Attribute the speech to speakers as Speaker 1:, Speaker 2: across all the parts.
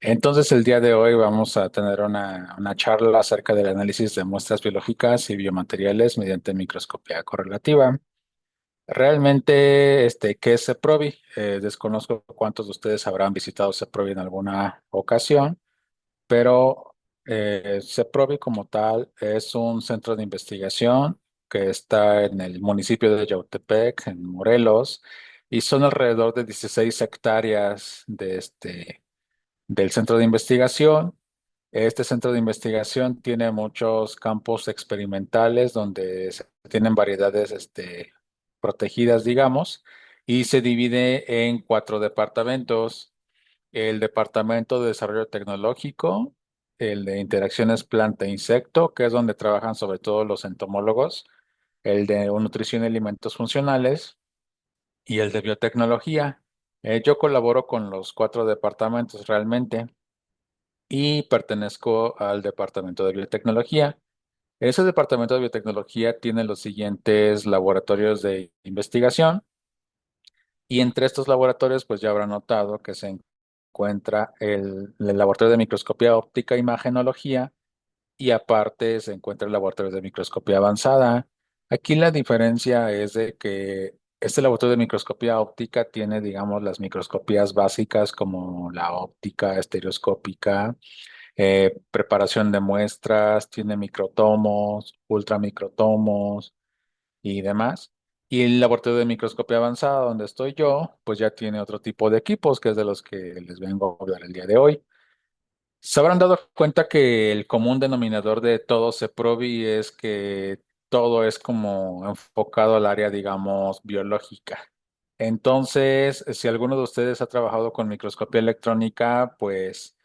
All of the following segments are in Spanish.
Speaker 1: Entonces, el día de hoy vamos a tener una charla acerca del análisis de muestras biológicas y biomateriales mediante microscopía correlativa. Realmente, ¿qué es CEPROBI? Desconozco cuántos de ustedes habrán visitado CEPROBI en alguna ocasión, pero CEPROBI como tal es un centro de investigación que está en el municipio de Yautepec, en Morelos, y son alrededor de 16 hectáreas del centro de investigación. Este centro de investigación tiene muchos campos experimentales donde se tienen variedades protegidas, digamos, y se divide en cuatro departamentos. El departamento de desarrollo tecnológico, el de interacciones planta-insecto, que es donde trabajan sobre todo los entomólogos, el de nutrición y alimentos funcionales y el de biotecnología. Yo colaboro con los cuatro departamentos realmente y pertenezco al departamento de biotecnología. Ese departamento de biotecnología tiene los siguientes laboratorios de investigación y entre estos laboratorios pues ya habrán notado que se encuentra el laboratorio de microscopía óptica e imagenología y aparte se encuentra el laboratorio de microscopía avanzada. Aquí la diferencia es de que este laboratorio de microscopía óptica tiene, digamos, las microscopías básicas como la óptica estereoscópica, preparación de muestras, tiene microtomos, ultramicrotomos y demás. Y el laboratorio de microscopía avanzada, donde estoy yo, pues ya tiene otro tipo de equipos, que es de los que les vengo a hablar el día de hoy. Se habrán dado cuenta que el común denominador de todo CEPROBI es que todo es como enfocado al área, digamos, biológica. Entonces, si alguno de ustedes ha trabajado con microscopía electrónica, pues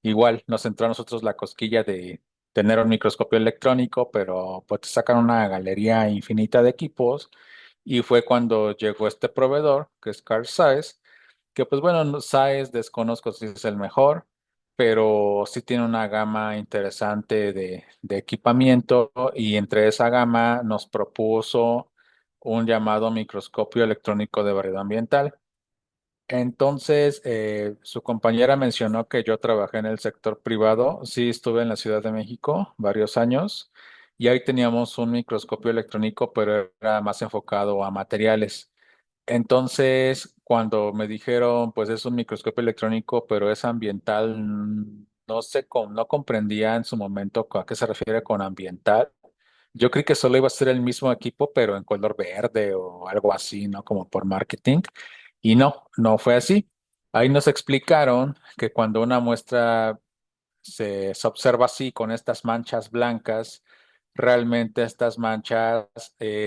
Speaker 1: igual nos entró a nosotros la cosquilla de tener un microscopio electrónico, pero pues te sacan una galería infinita de equipos y fue cuando llegó este proveedor, que es Carl Zeiss, que pues bueno, Zeiss desconozco si es el mejor, pero sí tiene una gama interesante de equipamiento y entre esa gama nos propuso un llamado microscopio electrónico de variedad ambiental. Entonces, su compañera mencionó que yo trabajé en el sector privado. Sí, estuve en la Ciudad de México varios años y ahí teníamos un microscopio electrónico, pero era más enfocado a materiales. Entonces, cuando me dijeron, pues es un microscopio electrónico, pero es ambiental, no sé, no comprendía en su momento a qué se refiere con ambiental. Yo creí que solo iba a ser el mismo equipo, pero en color verde o algo así, ¿no? Como por marketing. Y no, no fue así. Ahí nos explicaron que cuando una muestra se observa así con estas manchas blancas, realmente estas manchas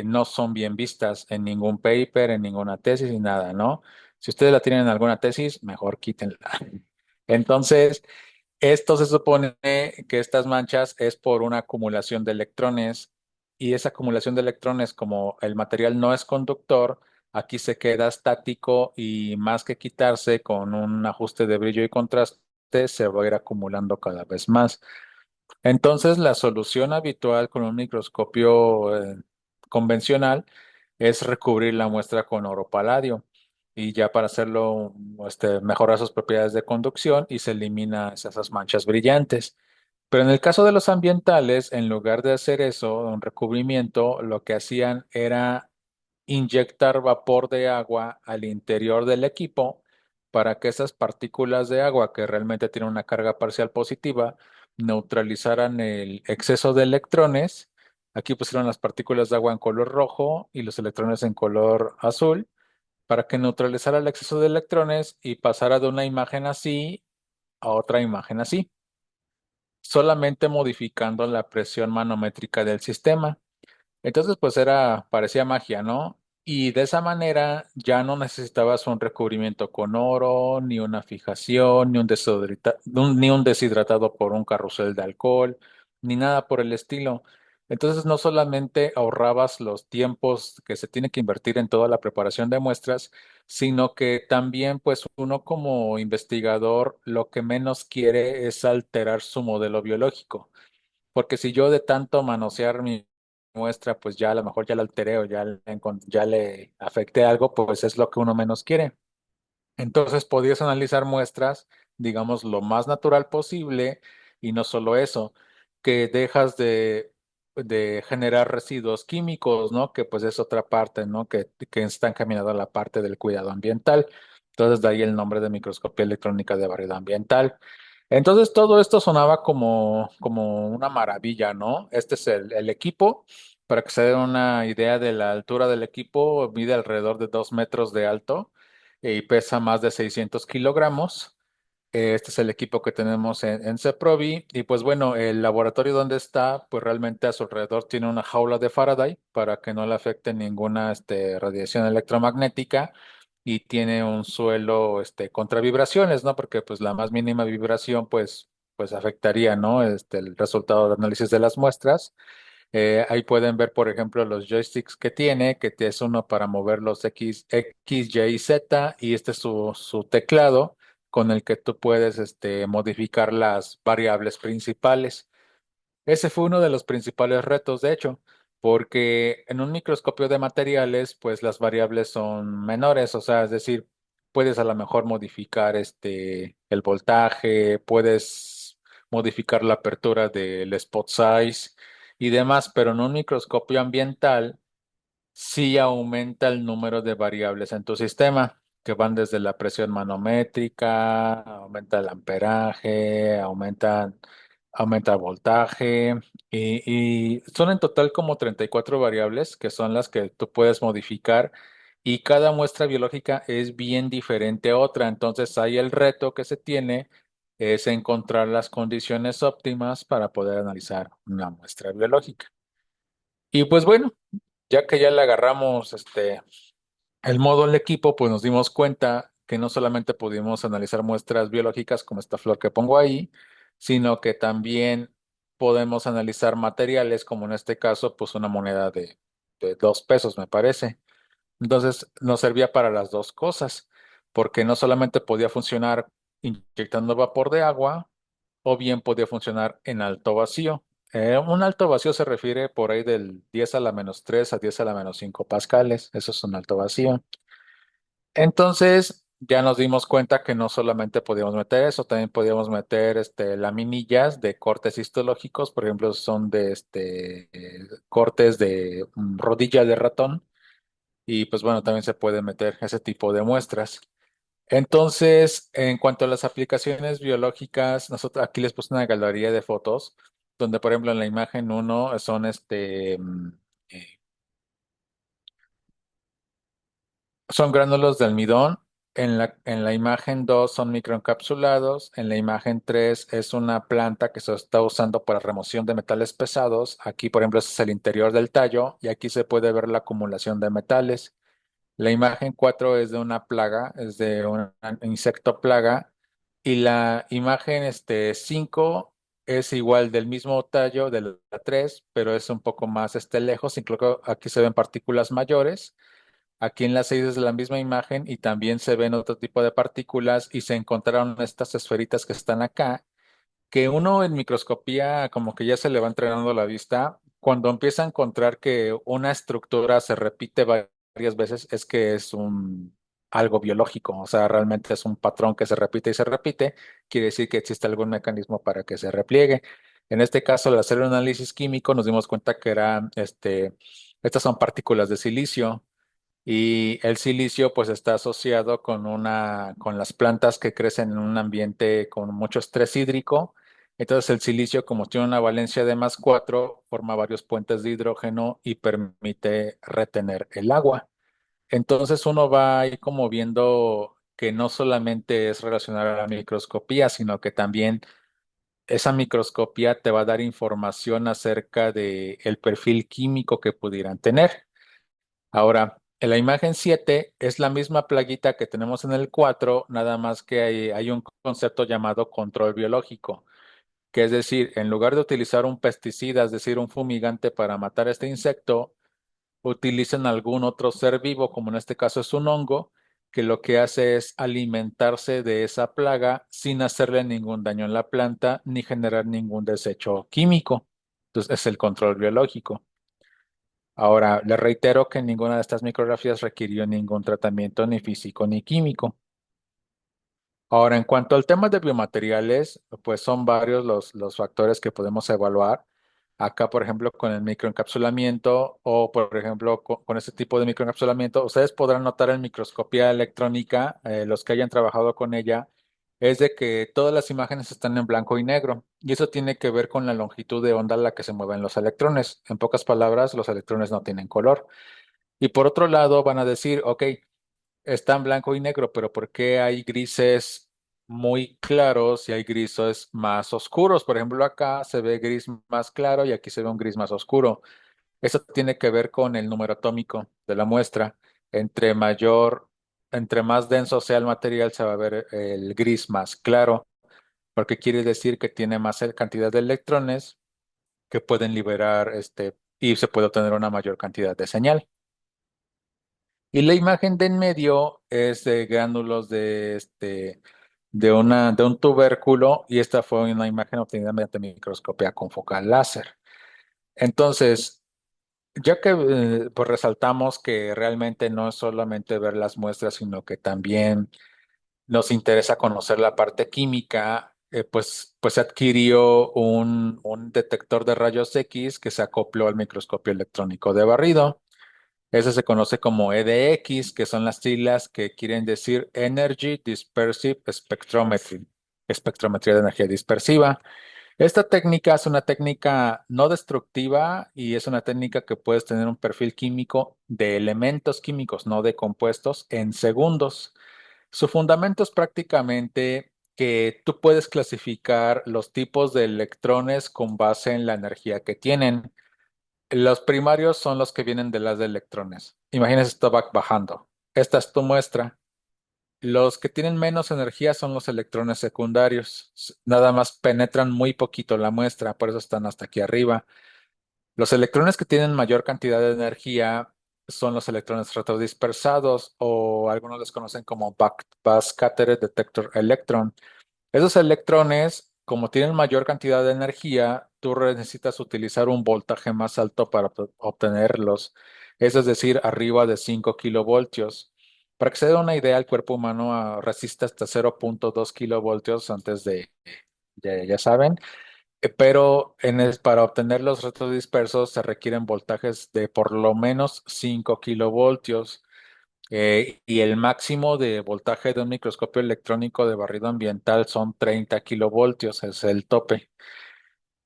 Speaker 1: no son bien vistas en ningún paper, en ninguna tesis ni nada, ¿no? Si ustedes la tienen en alguna tesis, mejor quítenla. Entonces, esto se supone que estas manchas es por una acumulación de electrones y esa acumulación de electrones, como el material no es conductor, aquí se queda estático y más que quitarse con un ajuste de brillo y contraste, se va a ir acumulando cada vez más. Entonces, la solución habitual con un microscopio convencional es recubrir la muestra con oro paladio y ya para hacerlo, mejora sus propiedades de conducción y se elimina esas manchas brillantes. Pero en el caso de los ambientales, en lugar de hacer eso, un recubrimiento, lo que hacían era inyectar vapor de agua al interior del equipo para que esas partículas de agua que realmente tienen una carga parcial positiva neutralizaran el exceso de electrones. Aquí pusieron las partículas de agua en color rojo y los electrones en color azul para que neutralizara el exceso de electrones y pasara de una imagen así a otra imagen así, solamente modificando la presión manométrica del sistema. Entonces, pues parecía magia, ¿no? Y de esa manera ya no necesitabas un recubrimiento con oro, ni una fijación, ni un deshidratado por un carrusel de alcohol, ni nada por el estilo. Entonces, no solamente ahorrabas los tiempos que se tiene que invertir en toda la preparación de muestras, sino que también, pues uno como investigador lo que menos quiere es alterar su modelo biológico. Porque si yo de tanto manosear mi muestra, pues ya a lo mejor ya la alteré o ya le afecté algo, pues es lo que uno menos quiere. Entonces podías analizar muestras digamos, lo más natural posible y no solo eso, que dejas de generar residuos químicos, ¿no? Que pues es otra parte, ¿no? Que está encaminada a la parte del cuidado ambiental. Entonces, de ahí el nombre de microscopía electrónica de variedad ambiental. Entonces, todo esto sonaba como una maravilla, ¿no? Este es el equipo. Para que se den una idea de la altura del equipo, mide alrededor de 2 metros de alto y pesa más de 600 kilogramos. Este es el equipo que tenemos en CEPROVI. Y pues bueno, el laboratorio donde está, pues realmente a su alrededor tiene una jaula de Faraday para que no le afecte ninguna radiación electromagnética y tiene un suelo contra vibraciones, ¿no? Porque pues la más mínima vibración pues afectaría, ¿no? El resultado de análisis de las muestras. Ahí pueden ver, por ejemplo, los joysticks que es uno para mover los X, Y y Z, y este es su teclado con el que tú puedes modificar las variables principales. Ese fue uno de los principales retos, de hecho, porque en un microscopio de materiales, pues las variables son menores, o sea, es decir, puedes a lo mejor modificar el voltaje, puedes modificar la apertura del spot size y demás, pero en un microscopio ambiental sí aumenta el número de variables en tu sistema, que van desde la presión manométrica, aumenta el amperaje, aumenta el voltaje, y son en total como 34 variables que son las que tú puedes modificar, y cada muestra biológica es bien diferente a otra. Entonces ahí el reto que se tiene es encontrar las condiciones óptimas para poder analizar una muestra biológica. Y pues bueno, ya que ya le agarramos el modo al equipo, pues nos dimos cuenta que no solamente pudimos analizar muestras biológicas como esta flor que pongo ahí, sino que también podemos analizar materiales, como en este caso, pues una moneda de 2 pesos, me parece. Entonces nos servía para las dos cosas, porque no solamente podía funcionar inyectando vapor de agua, o bien podía funcionar en alto vacío. Un alto vacío se refiere por ahí del 10 a la menos 3 a 10 a la menos 5 pascales. Eso es un alto vacío. Entonces ya nos dimos cuenta que no solamente podíamos meter eso, también podíamos meter laminillas de cortes histológicos. Por ejemplo, son de cortes de rodilla de ratón. Y pues bueno, también se puede meter ese tipo de muestras. Entonces, en cuanto a las aplicaciones biológicas, nosotros aquí les puse una galería de fotos, donde por ejemplo en la imagen uno son eh, son gránulos de almidón, en la imagen 2 son microencapsulados, en la imagen 3 es una planta que se está usando para remoción de metales pesados. Aquí, por ejemplo, ese es el interior del tallo y aquí se puede ver la acumulación de metales. La imagen 4 es de una plaga, es de un insecto plaga. Y la imagen 5 es igual del mismo tallo de la 3, pero es un poco más lejos. Incluso aquí se ven partículas mayores. Aquí en la 6 es la misma imagen y también se ven otro tipo de partículas, y se encontraron estas esferitas que están acá, que uno en microscopía como que ya se le va entrenando la vista. Cuando empieza a encontrar que una estructura se repite varias veces, es que es algo biológico, o sea, realmente es un patrón que se repite y se repite, quiere decir que existe algún mecanismo para que se repliegue. En este caso, al hacer un análisis químico, nos dimos cuenta que estas son partículas de silicio. Y el silicio pues está asociado con las plantas que crecen en un ambiente con mucho estrés hídrico. Entonces el silicio, como tiene una valencia de +4, forma varios puentes de hidrógeno y permite retener el agua. Entonces uno va ahí como viendo que no solamente es relacionada a la microscopía, sino que también esa microscopía te va a dar información acerca de el perfil químico que pudieran tener. Ahora, en la imagen 7 es la misma plaguita que tenemos en el 4, nada más que hay un concepto llamado control biológico, que es decir, en lugar de utilizar un pesticida, es decir, un fumigante para matar este insecto, utilizan algún otro ser vivo, como en este caso es un hongo, que lo que hace es alimentarse de esa plaga sin hacerle ningún daño en la planta ni generar ningún desecho químico. Entonces, es el control biológico. Ahora, le reitero que ninguna de estas micrografías requirió ningún tratamiento ni físico ni químico. Ahora, en cuanto al tema de biomateriales, pues son varios los factores que podemos evaluar. Acá, por ejemplo, con el microencapsulamiento o, por ejemplo, con este tipo de microencapsulamiento, ustedes podrán notar en microscopía electrónica, los que hayan trabajado con ella, es de que todas las imágenes están en blanco y negro. Y eso tiene que ver con la longitud de onda a la que se mueven los electrones. En pocas palabras, los electrones no tienen color. Y por otro lado, van a decir, ok, está en blanco y negro, pero ¿por qué hay grises muy claros y hay grises más oscuros? Por ejemplo, acá se ve gris más claro y aquí se ve un gris más oscuro. Eso tiene que ver con el número atómico de la muestra. Entre mayor, entre más denso sea el material, se va a ver el gris más claro, porque quiere decir que tiene más cantidad de electrones que pueden liberar y se puede obtener una mayor cantidad de señal. Y la imagen de en medio es de gránulos de un tubérculo y esta fue una imagen obtenida mediante microscopía con focal láser. Entonces, ya que pues resaltamos que realmente no es solamente ver las muestras, sino que también nos interesa conocer la parte química, pues se adquirió un detector de rayos X que se acopló al microscopio electrónico de barrido. Ese se conoce como EDX, que son las siglas que quieren decir Energy Dispersive Spectrometry, espectrometría de energía dispersiva. Esta técnica es una técnica no destructiva y es una técnica que puedes tener un perfil químico de elementos químicos, no de compuestos, en segundos. Su fundamento es prácticamente que tú puedes clasificar los tipos de electrones con base en la energía que tienen. Los primarios son los que vienen de las de electrones. Imagínense esto va bajando. Esta es tu muestra. Los que tienen menos energía son los electrones secundarios. Nada más penetran muy poquito la muestra, por eso están hasta aquí arriba. Los electrones que tienen mayor cantidad de energía son los electrones retrodispersados o algunos los conocen como backscatter detector electron. Esos electrones, como tienen mayor cantidad de energía, tú necesitas utilizar un voltaje más alto para obtenerlos. Eso es decir, arriba de 5 kilovoltios. Para que se dé una idea, el cuerpo humano resiste hasta 0,2 kilovoltios antes de, ya saben, pero para obtener los retrodispersos se requieren voltajes de por lo menos 5 kilovoltios. Y el máximo de voltaje de un microscopio electrónico de barrido ambiental son 30 kilovoltios, es el tope.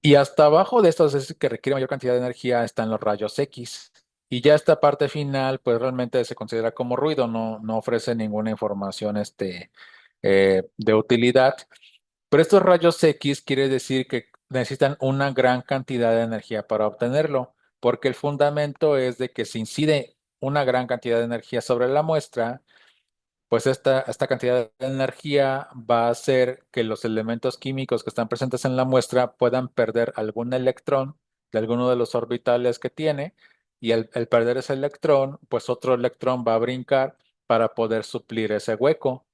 Speaker 1: Y hasta abajo de estos es que requiere mayor cantidad de energía están los rayos X. Y ya esta parte final, pues realmente se considera como ruido, no ofrece ninguna información de utilidad. Pero estos rayos X quiere decir que necesitan una gran cantidad de energía para obtenerlo, porque el fundamento es de que si incide una gran cantidad de energía sobre la muestra, pues esta cantidad de energía va a hacer que los elementos químicos que están presentes en la muestra puedan perder algún electrón de alguno de los orbitales que tiene, y al perder ese electrón, pues otro electrón va a brincar para poder suplir ese hueco.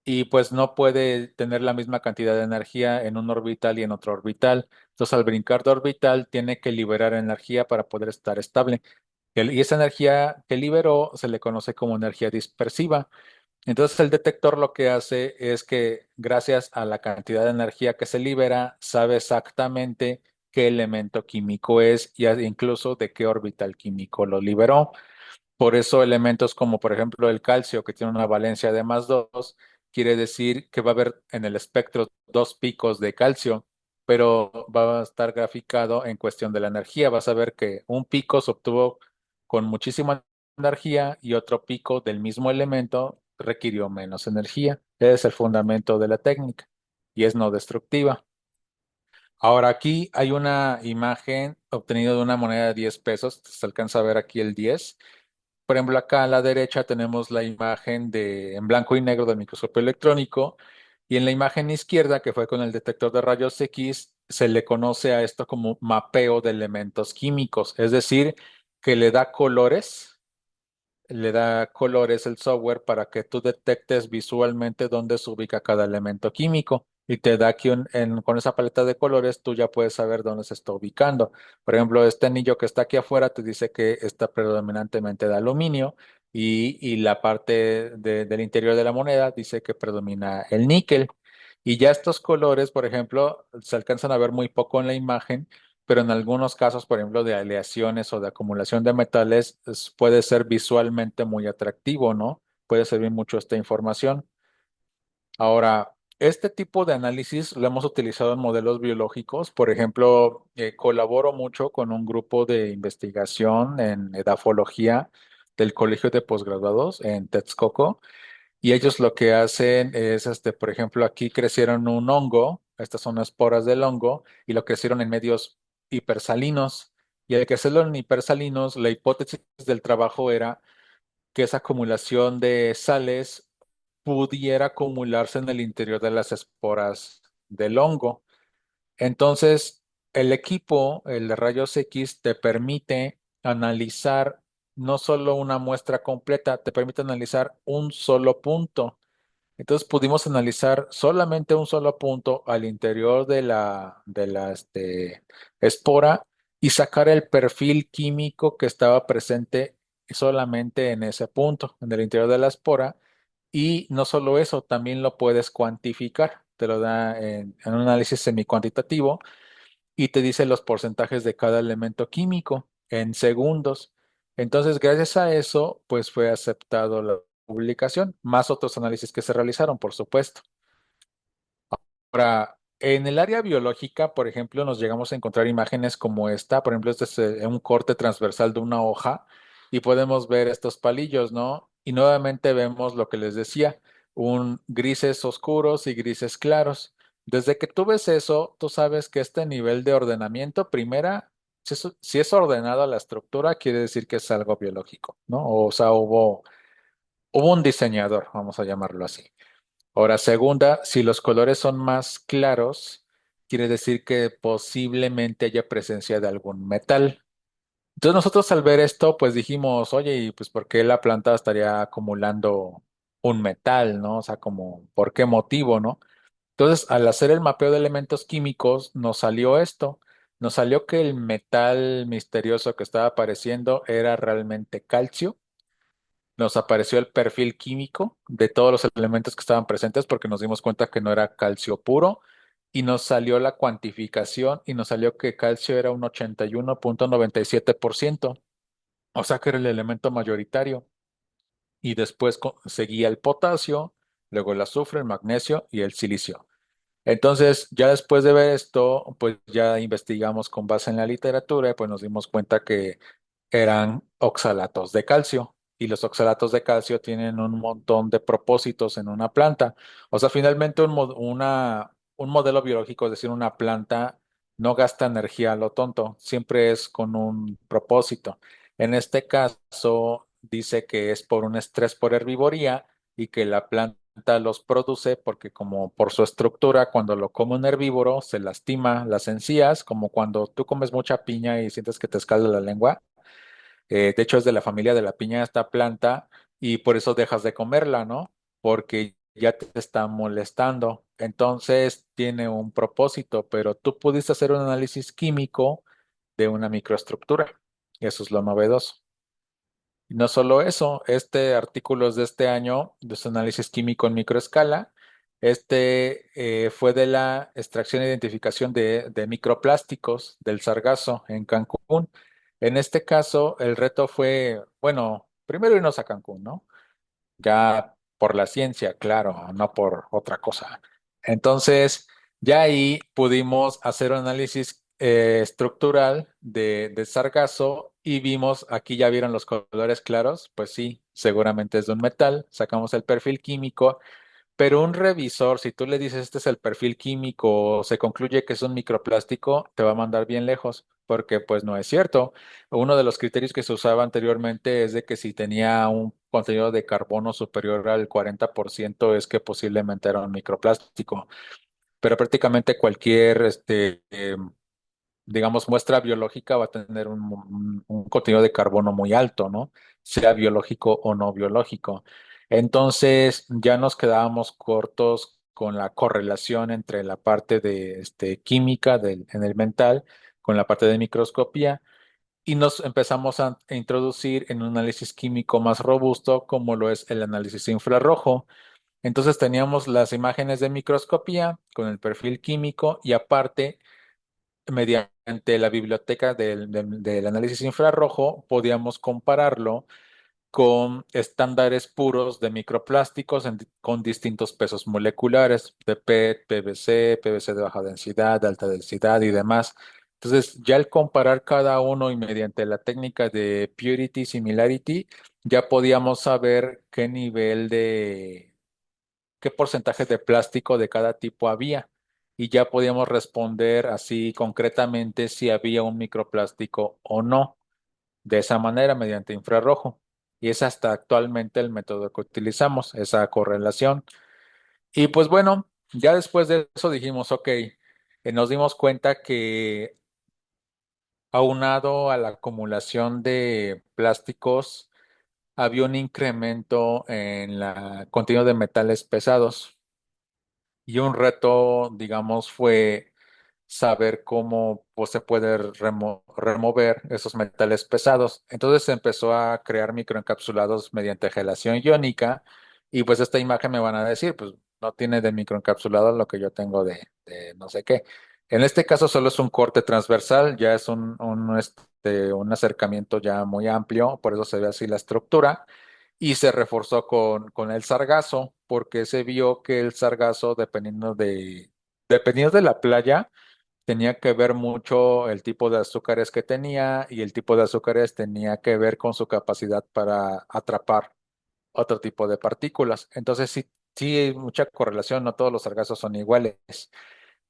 Speaker 1: Y pues no puede tener la misma cantidad de energía en un orbital y en otro orbital. Entonces, al brincar de orbital, tiene que liberar energía para poder estar estable. Y esa energía que liberó se le conoce como energía dispersiva. Entonces el detector lo que hace es que gracias a la cantidad de energía que se libera, sabe exactamente qué elemento químico es y incluso de qué orbital químico lo liberó. Por eso elementos como por ejemplo el calcio, que tiene una valencia de +2, quiere decir que va a haber en el espectro dos picos de calcio, pero va a estar graficado en cuestión de la energía. Vas a ver que un pico se obtuvo con muchísima energía y otro pico del mismo elemento requirió menos energía. Ese es el fundamento de la técnica y es no destructiva. Ahora aquí hay una imagen obtenida de una moneda de 10 pesos. Se alcanza a ver aquí el 10. Por ejemplo, acá a la derecha tenemos la imagen en blanco y negro del microscopio electrónico, y en la imagen izquierda, que fue con el detector de rayos X, se le conoce a esto como mapeo de elementos químicos, es decir, que le da colores el software para que tú detectes visualmente dónde se ubica cada elemento químico. Y te da aquí con esa paleta de colores, tú ya puedes saber dónde se está ubicando. Por ejemplo, este anillo que está aquí afuera te dice que está predominantemente de aluminio. y la parte del interior de la moneda dice que predomina el níquel. Y ya estos colores, por ejemplo, se alcanzan a ver muy poco en la imagen, pero en algunos casos, por ejemplo, de aleaciones o de acumulación de metales, puede ser visualmente muy atractivo, ¿no? Puede servir mucho esta información. Ahora, este tipo de análisis lo hemos utilizado en modelos biológicos. Por ejemplo, colaboro mucho con un grupo de investigación en edafología del Colegio de Posgraduados en Texcoco. Y ellos lo que hacen es, por ejemplo, aquí crecieron un hongo, estas son esporas del hongo, y lo crecieron en medios hipersalinos. Y al crecerlo en hipersalinos, la hipótesis del trabajo era que esa acumulación de sales pudiera acumularse en el interior de las esporas del hongo. Entonces, el equipo, el de rayos X, te permite analizar no solo una muestra completa, te permite analizar un solo punto. Entonces pudimos analizar solamente un solo punto al interior de la espora y sacar el perfil químico que estaba presente solamente en ese punto, en el interior de la espora. Y no solo eso, también lo puedes cuantificar. Te lo da en un análisis semicuantitativo y te dice los porcentajes de cada elemento químico en segundos. Entonces, gracias a eso, pues fue aceptado la publicación, más otros análisis que se realizaron, por supuesto. Ahora, en el área biológica, por ejemplo, nos llegamos a encontrar imágenes como esta. Por ejemplo, este es un corte transversal de una hoja y podemos ver estos palillos, ¿no? Y nuevamente vemos lo que les decía, un grises oscuros y grises claros. Desde que tú ves eso, tú sabes que este nivel de ordenamiento, primera, si es ordenada la estructura, quiere decir que es algo biológico, ¿no? O sea, hubo un diseñador, vamos a llamarlo así. Ahora, segunda, si los colores son más claros, quiere decir que posiblemente haya presencia de algún metal. Entonces nosotros al ver esto, pues dijimos, oye, ¿y pues por qué la planta estaría acumulando un metal, ¿no? O sea, como, ¿por qué motivo, no? Entonces, al hacer el mapeo de elementos químicos, nos salió esto. Nos salió que el metal misterioso que estaba apareciendo era realmente calcio. Nos apareció el perfil químico de todos los elementos que estaban presentes porque nos dimos cuenta que no era calcio puro y nos salió la cuantificación y nos salió que calcio era un 81,97%, o sea que era el elemento mayoritario. Y después seguía el potasio, luego el azufre, el magnesio y el silicio. Entonces, ya después de ver esto, pues ya investigamos con base en la literatura y pues nos dimos cuenta que eran oxalatos de calcio. Y los oxalatos de calcio tienen un montón de propósitos en una planta. O sea, finalmente un modelo biológico, es decir, una planta, no gasta energía a lo tonto, siempre es con un propósito. En este caso, dice que es por un estrés por herbivoría y que la planta los produce porque como por su estructura, cuando lo come un herbívoro, se lastima las encías, como cuando tú comes mucha piña y sientes que te escalda la lengua. De hecho, es de la familia de la piña esta planta y por eso dejas de comerla, ¿no? Porque ya te está molestando. Entonces tiene un propósito, pero tú pudiste hacer un análisis químico de una microestructura. Eso es lo novedoso. Y no solo eso, este artículo es de este año, de su análisis químico en microescala. Fue de la extracción e identificación de microplásticos del sargazo en Cancún. En este caso, el reto fue, bueno, primero irnos a Cancún, ¿no? Ya por la ciencia, claro, no por otra cosa. Entonces, ya ahí pudimos hacer un análisis estructural de sargazo y vimos, aquí ya vieron los colores claros, pues sí, seguramente es de un metal, sacamos el perfil químico, pero un revisor, si tú le dices este es el perfil químico, se concluye que es un microplástico, te va a mandar bien lejos, porque pues no es cierto. Uno de los criterios que se usaba anteriormente es de que si tenía un contenido de carbono superior al 40% es que posiblemente era un microplástico. Pero prácticamente cualquier digamos, muestra biológica va a tener un contenido de carbono muy alto, ¿no? Sea biológico o no biológico. Entonces, ya nos quedábamos cortos con la correlación entre la parte de química en el mental con la parte de microscopía y nos empezamos a introducir en un análisis químico más robusto como lo es el análisis infrarrojo. Entonces teníamos las imágenes de microscopía con el perfil químico y aparte, mediante la biblioteca del análisis infrarrojo, podíamos compararlo con estándares puros de microplásticos con distintos pesos moleculares, de PET, PVC, PVC de baja densidad, de alta densidad y demás. Entonces, ya al comparar cada uno y mediante la técnica de Purity Similarity, ya podíamos saber qué porcentaje de plástico de cada tipo había. Y ya podíamos responder así concretamente si había un microplástico o no de esa manera mediante infrarrojo. Y es hasta actualmente el método que utilizamos, esa correlación. Y pues bueno, ya después de eso dijimos, ok, nos dimos cuenta que aunado a la acumulación de plásticos, había un incremento en la contenido de metales pesados. Y un reto, digamos, fue saber cómo pues, se puede remover esos metales pesados. Entonces se empezó a crear microencapsulados mediante gelación iónica y pues esta imagen me van a decir, pues no tiene de microencapsulado lo que yo tengo de no sé qué. En este caso solo es un corte transversal, ya es un acercamiento ya muy amplio, por eso se ve así la estructura y se reforzó con el sargazo, porque se vio que el sargazo, dependiendo de la playa, tenía que ver mucho el tipo de azúcares que tenía y el tipo de azúcares tenía que ver con su capacidad para atrapar otro tipo de partículas. Entonces sí, sí hay mucha correlación, no todos los sargazos son iguales.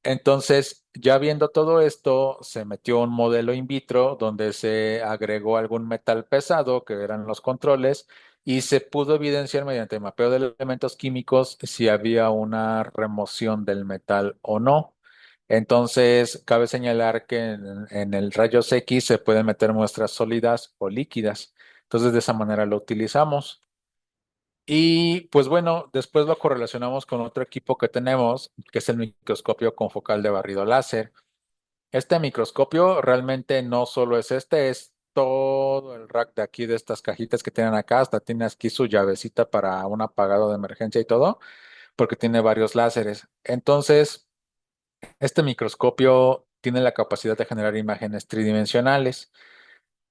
Speaker 1: Entonces, ya viendo todo esto, se metió un modelo in vitro donde se agregó algún metal pesado, que eran los controles, y se pudo evidenciar mediante mapeo de elementos químicos si había una remoción del metal o no. Entonces, cabe señalar que en el rayos X se pueden meter muestras sólidas o líquidas. Entonces, de esa manera lo utilizamos. Y pues bueno, después lo correlacionamos con otro equipo que tenemos, que es el microscopio confocal de barrido láser. Este microscopio realmente no solo es este, es todo el rack de aquí, de estas cajitas que tienen acá, hasta tiene aquí su llavecita para un apagado de emergencia y todo, porque tiene varios láseres. Entonces, este microscopio tiene la capacidad de generar imágenes tridimensionales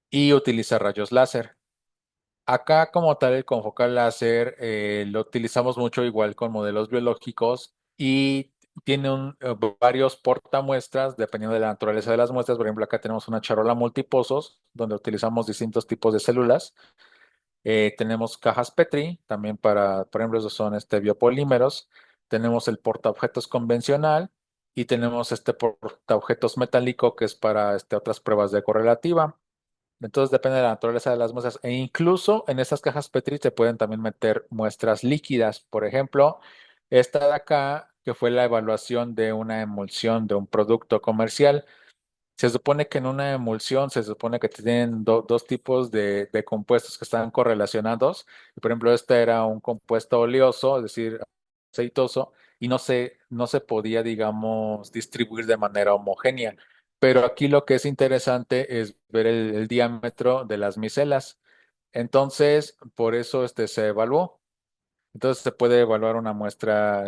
Speaker 1: y utiliza rayos láser. Acá como tal el confocal láser lo utilizamos mucho igual con modelos biológicos y tiene varios portamuestras dependiendo de la naturaleza de las muestras. Por ejemplo, acá tenemos una charola multipozos donde utilizamos distintos tipos de células. Tenemos cajas Petri también para, por ejemplo, esos son biopolímeros. Tenemos el portaobjetos convencional y tenemos este portaobjetos metálico que es para otras pruebas de correlativa. Entonces depende de la naturaleza de las muestras. E incluso en estas cajas Petri se pueden también meter muestras líquidas. Por ejemplo, esta de acá, que fue la evaluación de una emulsión de un producto comercial. Se supone que en una emulsión se supone que tienen dos tipos de compuestos que están correlacionados. Y, por ejemplo, este era un compuesto oleoso, es decir, aceitoso, y no se podía, digamos, distribuir de manera homogénea. Pero aquí lo que es interesante es ver el diámetro de las micelas. Entonces, por eso se evaluó. Entonces se puede evaluar una muestra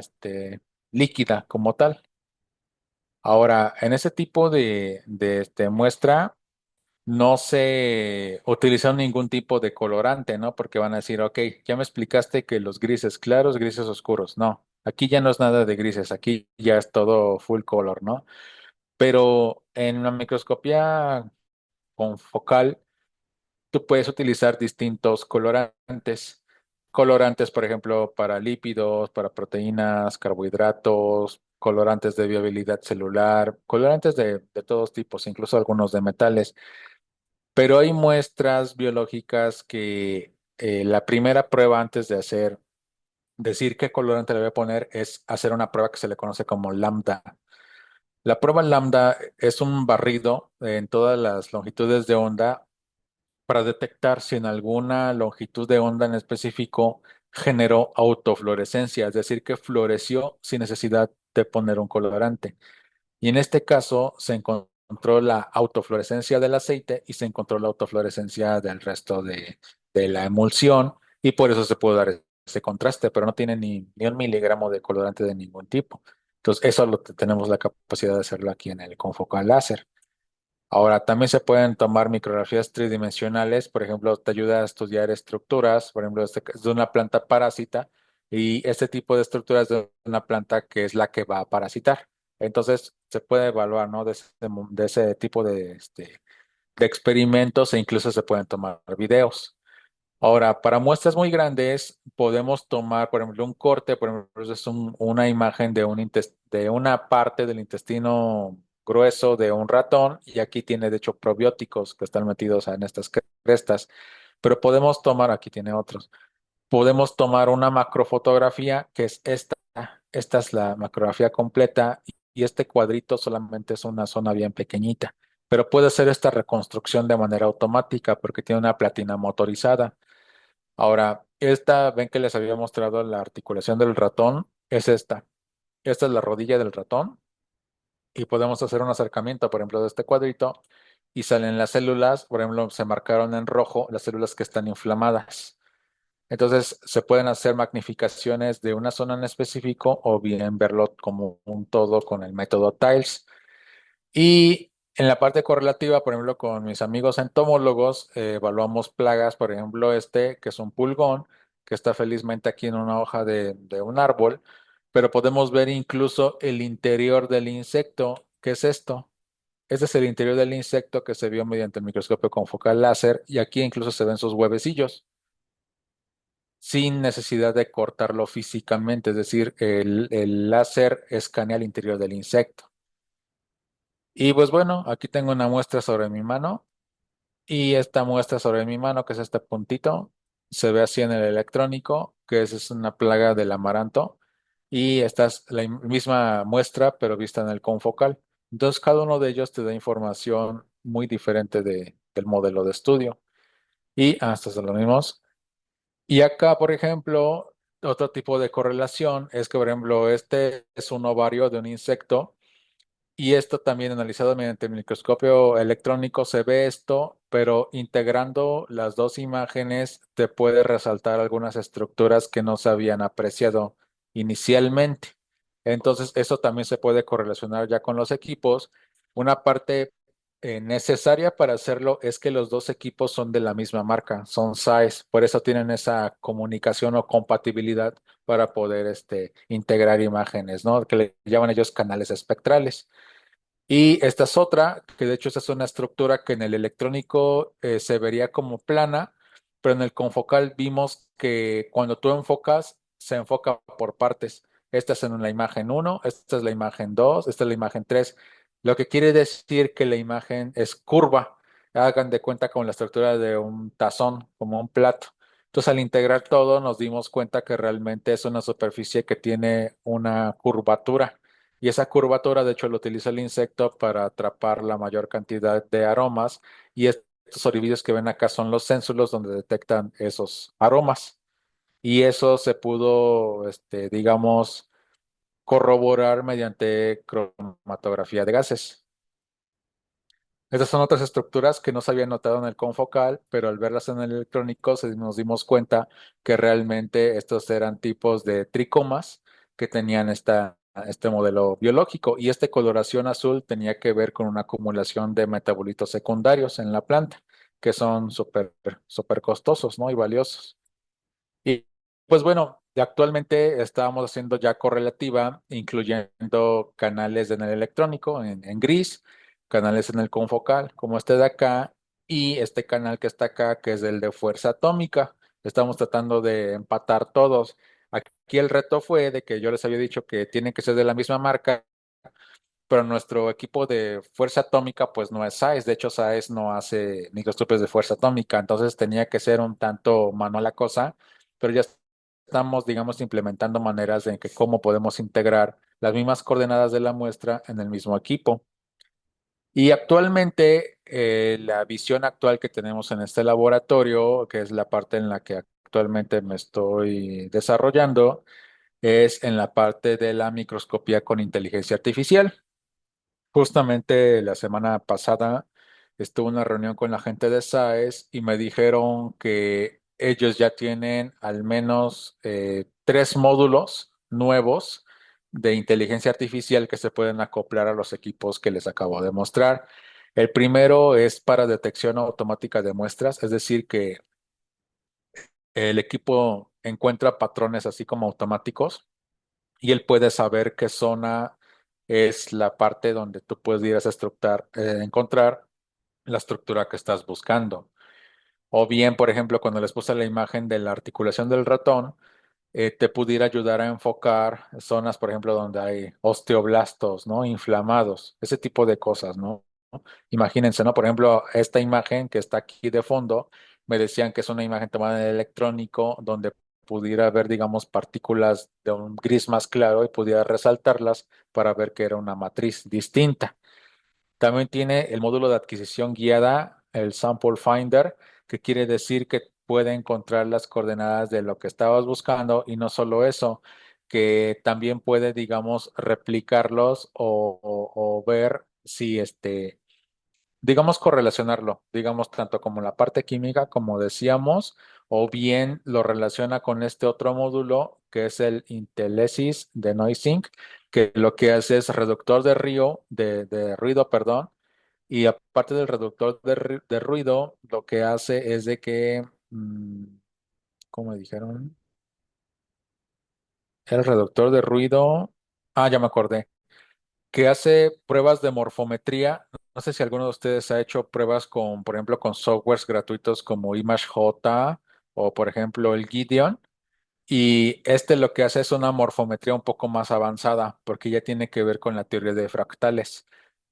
Speaker 1: líquida como tal. Ahora, en ese tipo de muestra no se utiliza ningún tipo de colorante, ¿no? Porque van a decir, ok, ya me explicaste que los grises claros, grises oscuros. No, aquí ya no es nada de grises, aquí ya es todo full color, ¿no? Pero en una microscopía confocal, tú puedes utilizar distintos colorantes. Colorantes, por ejemplo, para lípidos, para proteínas, carbohidratos, colorantes de viabilidad celular, colorantes de todos tipos, incluso algunos de metales. Pero hay muestras biológicas que la primera prueba antes de decir qué colorante le voy a poner es hacer una prueba que se le conoce como lambda. La prueba lambda es un barrido en todas las longitudes de onda para detectar si en alguna longitud de onda en específico generó autofluorescencia, es decir, que floreció sin necesidad de poner un colorante. Y en este caso se encontró encontró la autofluorescencia del aceite y se encontró la autofluorescencia del resto de la emulsión y por eso se pudo dar ese contraste, pero no tiene ni un miligramo de colorante de ningún tipo. Entonces, eso tenemos la capacidad de hacerlo aquí en el confocal láser. Ahora, también se pueden tomar micrografías tridimensionales, por ejemplo, te ayuda a estudiar estructuras, por ejemplo, este es de una planta parásita y este tipo de estructuras de una planta que es la que va a parasitar. Entonces, se puede evaluar, ¿no? De ese tipo de experimentos e incluso se pueden tomar videos. Ahora, para muestras muy grandes, podemos tomar, por ejemplo, un corte, por ejemplo, es una imagen de una parte del intestino grueso de un ratón, y aquí tiene, de hecho, probióticos que están metidos en estas crestas, pero podemos tomar, aquí tiene otros, podemos tomar una macrofotografía, que es esta. Esta es la macrografía completa, y este cuadrito solamente es una zona bien pequeñita, pero puede hacer esta reconstrucción de manera automática porque tiene una platina motorizada. Ahora, esta, ven que les había mostrado la articulación del ratón, es esta. Esta es la rodilla del ratón y podemos hacer un acercamiento, por ejemplo, de este cuadrito y salen las células, por ejemplo, se marcaron en rojo las células que están inflamadas. Entonces, se pueden hacer magnificaciones de una zona en específico o bien verlo como un todo con el método TILES. Y en la parte correlativa, por ejemplo, con mis amigos entomólogos, evaluamos plagas, por ejemplo, este, que es un pulgón, que está felizmente aquí en una hoja de un árbol, pero podemos ver incluso el interior del insecto. ¿Qué es esto? Este es el interior del insecto que se vio mediante el microscopio con focal láser, y aquí incluso se ven sus huevecillos, sin necesidad de cortarlo físicamente, es decir, el láser escanea el interior del insecto. Y pues bueno, aquí tengo una muestra sobre mi mano. Y esta muestra sobre mi mano, que es este puntito, se ve así en el electrónico, que es una plaga del amaranto. Y esta es la misma muestra, pero vista en el confocal. Entonces, cada uno de ellos te da información muy diferente del modelo de estudio. Y estos son los mismos. Y acá, por ejemplo, otro tipo de correlación es que, por ejemplo, este es un ovario de un insecto y esto también analizado mediante el microscopio electrónico se ve esto, pero integrando las dos imágenes te puede resaltar algunas estructuras que no se habían apreciado inicialmente. Entonces, eso también se puede correlacionar ya con los equipos. Una parte necesaria para hacerlo es que los dos equipos son de la misma marca, son Zeiss, por eso tienen esa comunicación o compatibilidad para poder integrar imágenes, ¿no? Que le llaman ellos canales espectrales. Y esta es otra, que de hecho esta es una estructura que en el electrónico se vería como plana, pero en el confocal vimos que cuando tú enfocas, se enfoca por partes. Esta es en la imagen uno, esta es la imagen 2, esta es la imagen 3, lo que quiere decir que la imagen es curva. Hagan de cuenta con la estructura de un tazón, como un plato. Entonces, al integrar todo, nos dimos cuenta que realmente es una superficie que tiene una curvatura. Y esa curvatura, de hecho, lo utiliza el insecto para atrapar la mayor cantidad de aromas. Y estos orificios que ven acá son los cénsulos donde detectan esos aromas. Y eso se pudo, digamos, corroborar mediante cromatografía de gases. Estas son otras estructuras que no se habían notado en el confocal, pero al verlas en el electrónico nos dimos cuenta que realmente estos eran tipos de tricomas que tenían este modelo biológico, y esta coloración azul tenía que ver con una acumulación de metabolitos secundarios en la planta, que son súper costosos, ¿no? Y valiosos. Y pues bueno, actualmente estábamos haciendo ya correlativa, incluyendo canales en el electrónico, en gris, canales en el confocal, como este de acá, y este canal que está acá, que es el de fuerza atómica. Estamos tratando de empatar todos. Aquí el reto fue de que yo les había dicho que tienen que ser de la misma marca, pero nuestro equipo de fuerza atómica pues no es SAES. De hecho, SAES no hace microscopios de fuerza atómica, entonces tenía que ser un tanto manual la cosa, pero ya estamos, digamos, implementando maneras en que cómo podemos integrar las mismas coordenadas de la muestra en el mismo equipo. Y actualmente, la visión actual que tenemos en este laboratorio, que es la parte en la que actualmente me estoy desarrollando, es en la parte de la microscopía con inteligencia artificial. Justamente la semana pasada estuve en una reunión con la gente de SAES y me dijeron que ellos ya tienen al menos tres módulos nuevos de inteligencia artificial que se pueden acoplar a los equipos que les acabo de mostrar. El primero es para detección automática de muestras, es decir, que el equipo encuentra patrones así como automáticos y él puede saber qué zona es la parte donde tú pudieras encontrar la estructura que estás buscando. O bien, por ejemplo, cuando les puse la imagen de la articulación del ratón, te pudiera ayudar a enfocar zonas, por ejemplo, donde hay osteoblastos, ¿no? Inflamados, ese tipo de cosas, ¿no? Imagínense, ¿no? Por ejemplo, esta imagen que está aquí de fondo, me decían que es una imagen tomada en el electrónico donde pudiera ver, digamos, partículas de un gris más claro y pudiera resaltarlas para ver que era una matriz distinta. También tiene el módulo de adquisición guiada, el Sample Finder, que quiere decir que puede encontrar las coordenadas de lo que estabas buscando y no solo eso, que también puede, digamos, replicarlos o ver si digamos, correlacionarlo, digamos, tanto como la parte química, como decíamos, o bien lo relaciona con este otro módulo que es el Intelisys de Noisync, que lo que hace es reductor de ruido, perdón, y aparte del reductor de ruido, lo que hace es de que, ¿cómo me dijeron? El reductor de ruido, ya me acordé que hace pruebas de morfometría. No sé si alguno de ustedes ha hecho pruebas con, por ejemplo, con softwares gratuitos como ImageJ o, por ejemplo, el Gideon. Y este lo que hace es una morfometría un poco más avanzada, porque ya tiene que ver con la teoría de fractales.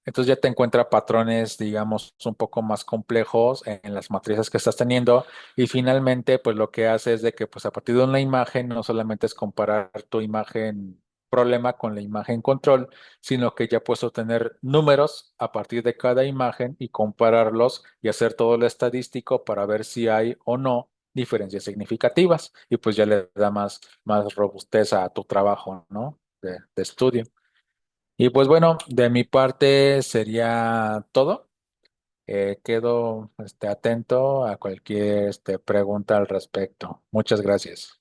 Speaker 1: Entonces ya te encuentra patrones, digamos, un poco más complejos en las matrices que estás teniendo. Y finalmente, pues lo que hace es de que, pues a partir de una imagen, no solamente es comparar tu imagen problema con la imagen control, sino que ya puedes obtener números a partir de cada imagen y compararlos y hacer todo lo estadístico para ver si hay o no diferencias significativas y pues ya le da más robustez a tu trabajo, ¿no? De estudio. Y pues bueno, de mi parte sería todo. Quedo atento a cualquier pregunta al respecto. Muchas gracias.